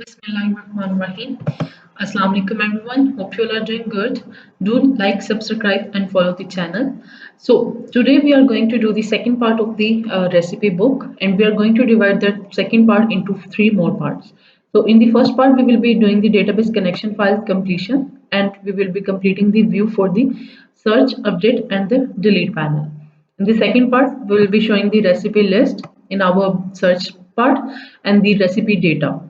Bismillahirrahmanirrahim. Assalamu alaikum everyone. Hope you all are doing good. Do like, subscribe, and follow the channel. So today we are going to do the second part of the recipe book, and we are going to divide the second part into three more parts. So in the first part, we will be doing the database connection file completion, and we will be completing the view for the search, update, and the delete panel. In the second part, we will be showing the recipe list in our search part and the recipe data.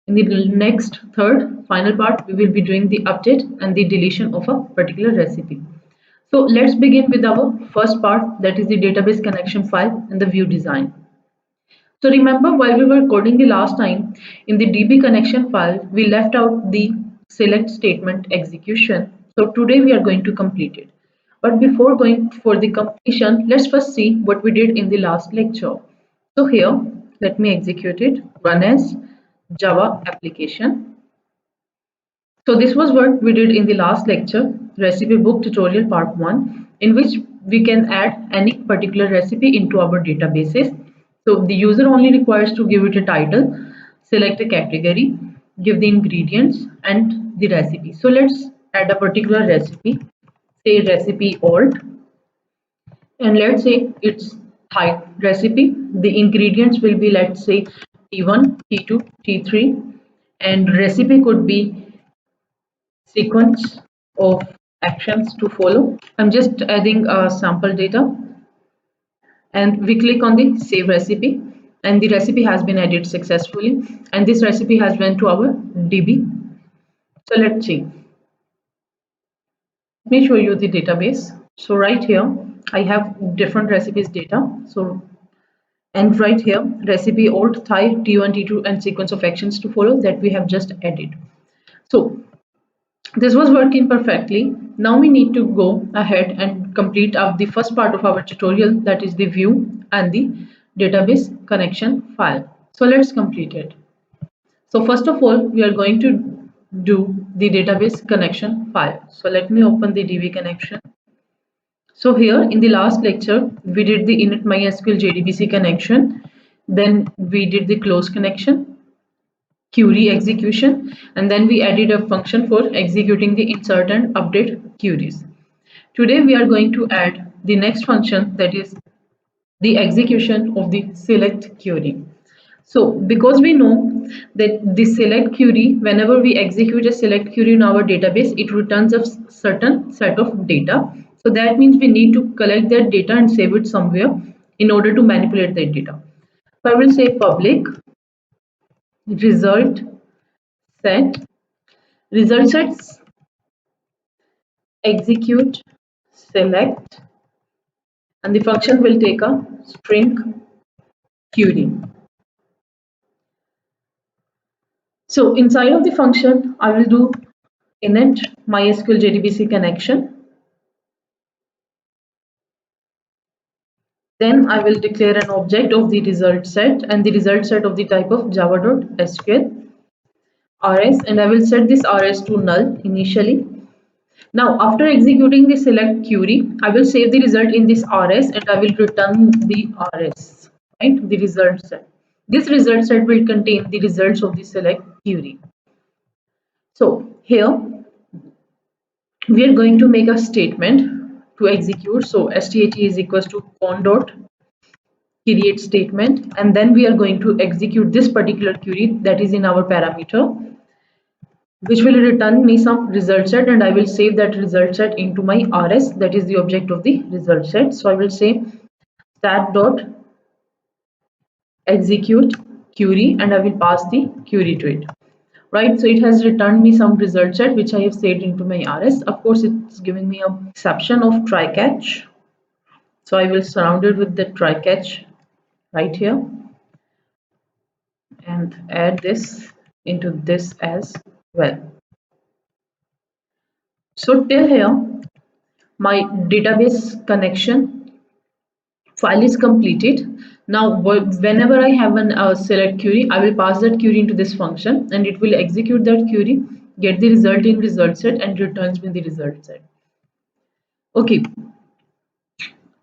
In the next third final part, we will be doing the update and the deletion of a particular recipe. So let's begin with our first part, that is the database connection file and the view design. So remember, while we were coding the last time, in the DB connection file, we left out the select statement execution. So today we are going to complete it. But before going for the completion, let's first see what we did in the last lecture. So here, let me execute it. Run as Java application. So this was what we did in the last lecture, recipe book tutorial part 1, in which we can add any particular recipe into our databases. So the user only requires to give it a title, select a category, give the ingredients and the recipe. So let's add a particular recipe, say recipe alt, and let's say it's Thai recipe. The ingredients will be, let's say, T1, T2, T3, and recipe could be sequence of actions to follow. I'm just adding sample data, and we click on the save recipe, and the recipe has been added successfully, and this recipe has went to our DB. So let's see. Let me show you the database. So right here, I have different recipes data. So and right here, recipe alt Thai T1, T2, and sequence of actions to follow that we have just added. So this was working perfectly. Now we need to go ahead and complete up the first part of our tutorial, that is the view and the database connection file. So let's complete it. So first of all, we are going to do the database connection file. So let me open the DB connection. So here in the last lecture, we did the init MySQL JDBC connection. Then we did the close connection, query execution, and then we added a function for executing the insert and update queries. Today we are going to add the next function, that is the execution of the select query. So because we know that the select query, whenever we execute a select query in our database, it returns a certain set of data. So that means we need to collect that data and save it somewhere in order to manipulate that data. So I will say public result set, result sets execute select, and the function will take a string query. So inside of the function, I will do init MySQL JDBC connection. Then I will declare an object of the result set and the result set of the type of java.sql rs, and I will set this rs to null initially. Now after executing the select query, I will save the result in this rs and I will return the rs, right, the result set. This result set will contain the results of the select query. So here we are going to make a statement to execute. So stat is equals to con dot create statement, and then we are going to execute this particular query that is in our parameter, which will return me some result set, and I will save that result set into my rs, that is the object of the result set. So I will say stat dot execute query, and I will pass the query to it. Right, so it has returned me some result set which I have saved into my rs. Of course, it's giving me a exception of try catch, so I will surround it with the try catch right here and add this into this as well. So till here my database connection file is completed. Now whenever I have an select query, I will pass that query into this function and it will execute that query, get the result in result set, and returns me the result set. Okay,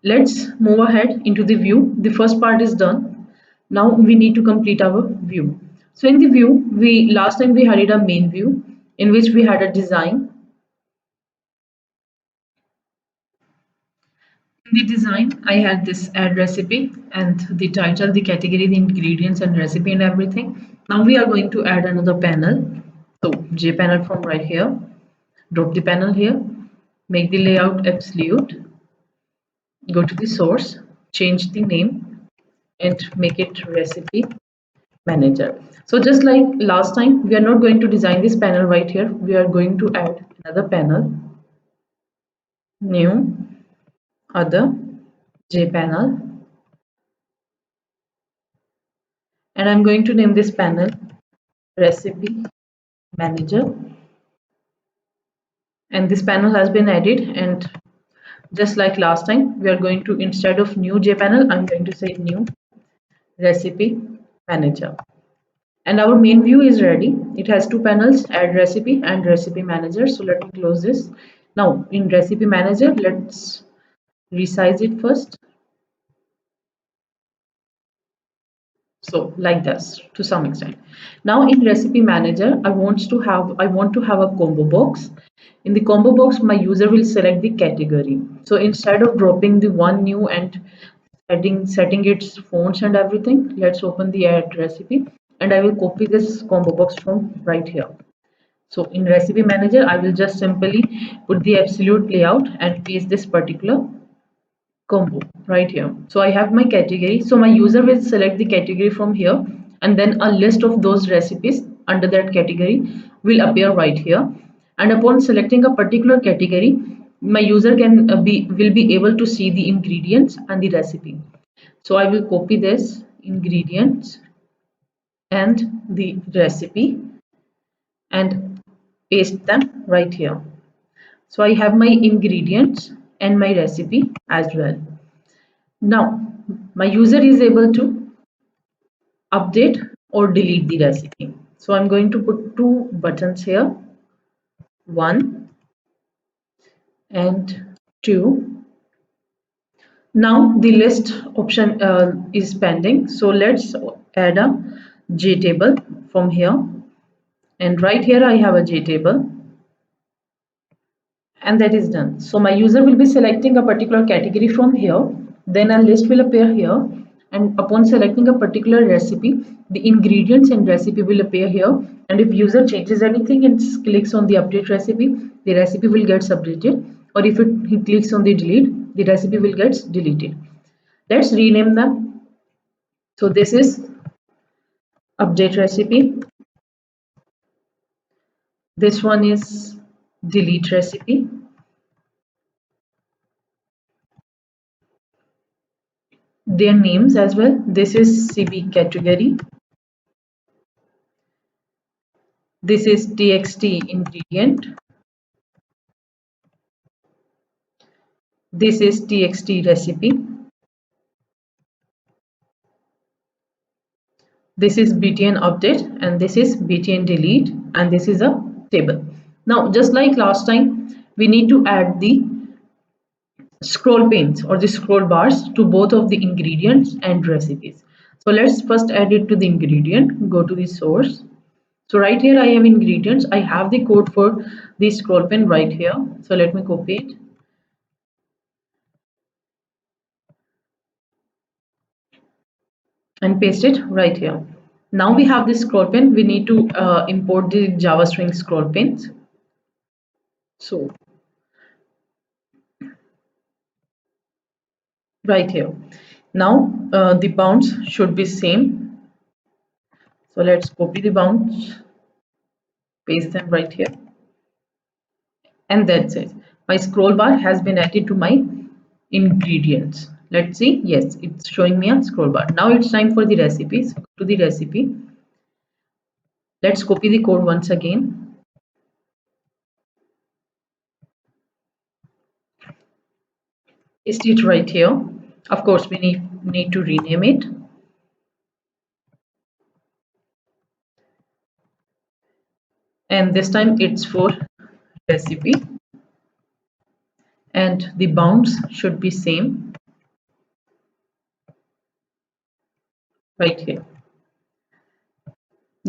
let's move ahead into the view. The first part is done. Now we need to complete our view. So in the view, we last time we had a main view in which we had a design. In the design, I had this add recipe and the title, the category, the ingredients and recipe and everything. Now we are going to add another panel. So J panel from right here, drop the panel here, make the layout absolute, go to the source, change the name and make it recipe manager. So just like last time, we are not going to design this panel right here. We are going to add another panel, new, other, J panel, and I'm going to name this panel recipe manager. And this panel has been added, and just like last time, we are going to, instead of new J panel, I'm going to say new recipe manager. And our main view is ready. It has two panels, add recipe and recipe manager. So let me close this. Now in recipe manager, let's resize it first. So like this to some extent. Now in recipe manager, I want to have a combo box. In the combo box, my user will select the category. So instead of dropping the one new and setting its fonts and everything, let's open the add recipe and I will copy this combo box from right here. So in recipe manager, I will just simply put the absolute layout and paste this particular combo right here. So I have my category. So my user will select the category from here and then a list of those recipes under that category will appear right here. And upon selecting a particular category, my user will be able to see the ingredients and the recipe. So I will copy this ingredients and the recipe and paste them right here. So I have my ingredients and my recipe as well. Now my user is able to update or delete the recipe. So I'm going to put two buttons here, one and two. Now the list option is pending. So let's add a JTable from here. And right here I have a JTable. And that is done. So my user will be selecting a particular category from here, then a list will appear here, and upon selecting a particular recipe, the ingredients and recipe will appear here, and if user changes anything and clicks on the update recipe, the recipe will get updated, or if he clicks on the delete, the recipe will get deleted. Let's rename them. So this is update recipe, this one is delete recipe, their names as well. This is CB category, this is txt ingredient, this is txt recipe, this is btn update, and this is btn delete, and this is a table. Now just like last time, we need to add the scroll panes or the scroll bars to both of the ingredients and recipes. So let's first add it to the ingredient, go to the source. So right here I have ingredients, I have the code for the scroll pane right here. So let me copy it and paste it right here. Now we have this scroll pane, we need to import the Java string scroll panes. So right here. Now the bounds should be same. So let's copy the bounds, paste them right here. And that's it. My scroll bar has been added to my ingredients. Let's see. Yes, it's showing me a scroll bar. Now it's time for the recipes. Go to the recipe. Let's copy the code once again. Paste it right here. Of course, we need to rename it. And this time it's for recipe. And the bounds should be same right here.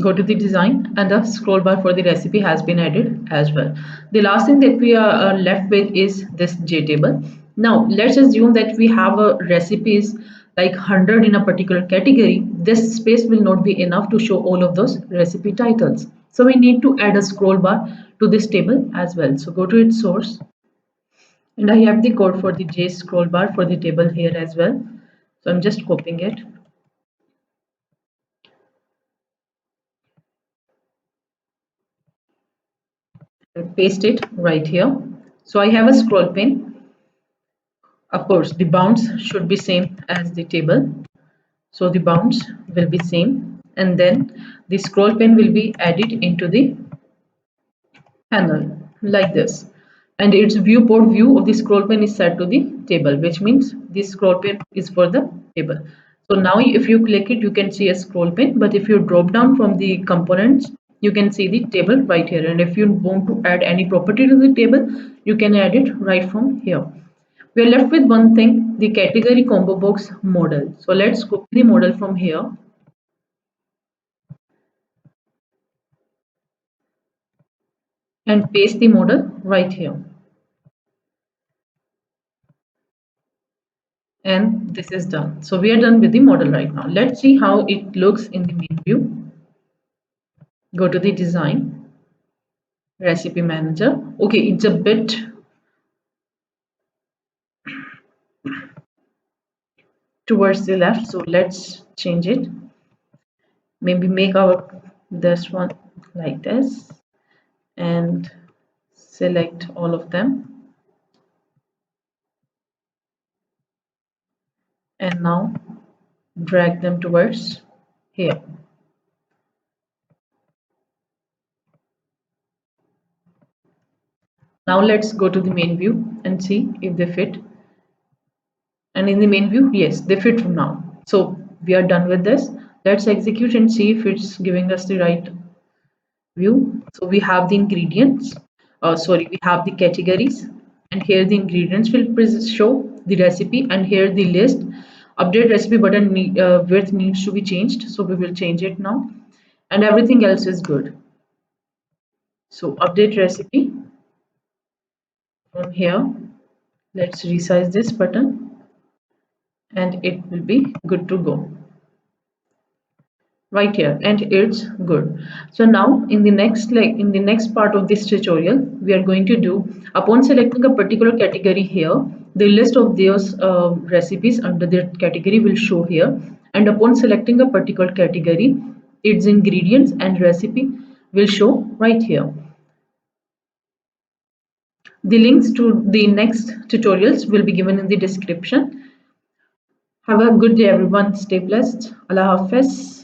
Go to the design, and the scroll bar for the recipe has been added as well. The last thing that we are left with is this JTable. Now let's assume that we have a recipes like 100 in a particular category. This space will not be enough to show all of those recipe titles. So we need to add a scroll bar to this table as well. So go to its source, and I have the code for the J scroll bar for the table here as well. So I'm just copying it and paste it right here. So I have a scroll pin. Of course, the bounds should be same as the table. So the bounds will be same, and then the scroll pin will be added into the panel like this. And its viewport view of the scroll pin is set to the table, which means this scroll pin is for the table. So now if you click it, you can see a scroll pin, but if you drop down from the components, you can see the table right here. And if you want to add any property to the table, you can add it right from here. We are left with one thing, the category combo box model. So let's copy the model from here and paste the model right here. And this is done. So we are done with the model right now. Let's see how it looks in the main view. Go to the design, recipe manager. Okay, it's a bit towards the left, so let's change it. Maybe make our this one like this and select all of them. And now drag them towards here. Now let's go to the main view and see if they fit. And in the main view, yes, they fit from now. So we are done with this. Let's execute and see if it's giving us the right view. So we have the ingredients, sorry, we have the categories, and here the ingredients will show the recipe, and here the list. Update recipe button width needs to be changed, so we will change it now, and everything else is good. So update recipe from here. Let's resize this button, and it will be good to go right here, and it's good. So now in the next part of this tutorial, we are going to do, upon selecting a particular category here, the list of those recipes under that category will show here, and upon selecting a particular category, its ingredients and recipe will show right here. The links to the next tutorials will be given in the description. Have a good day everyone, stay blessed. Allah Hafiz.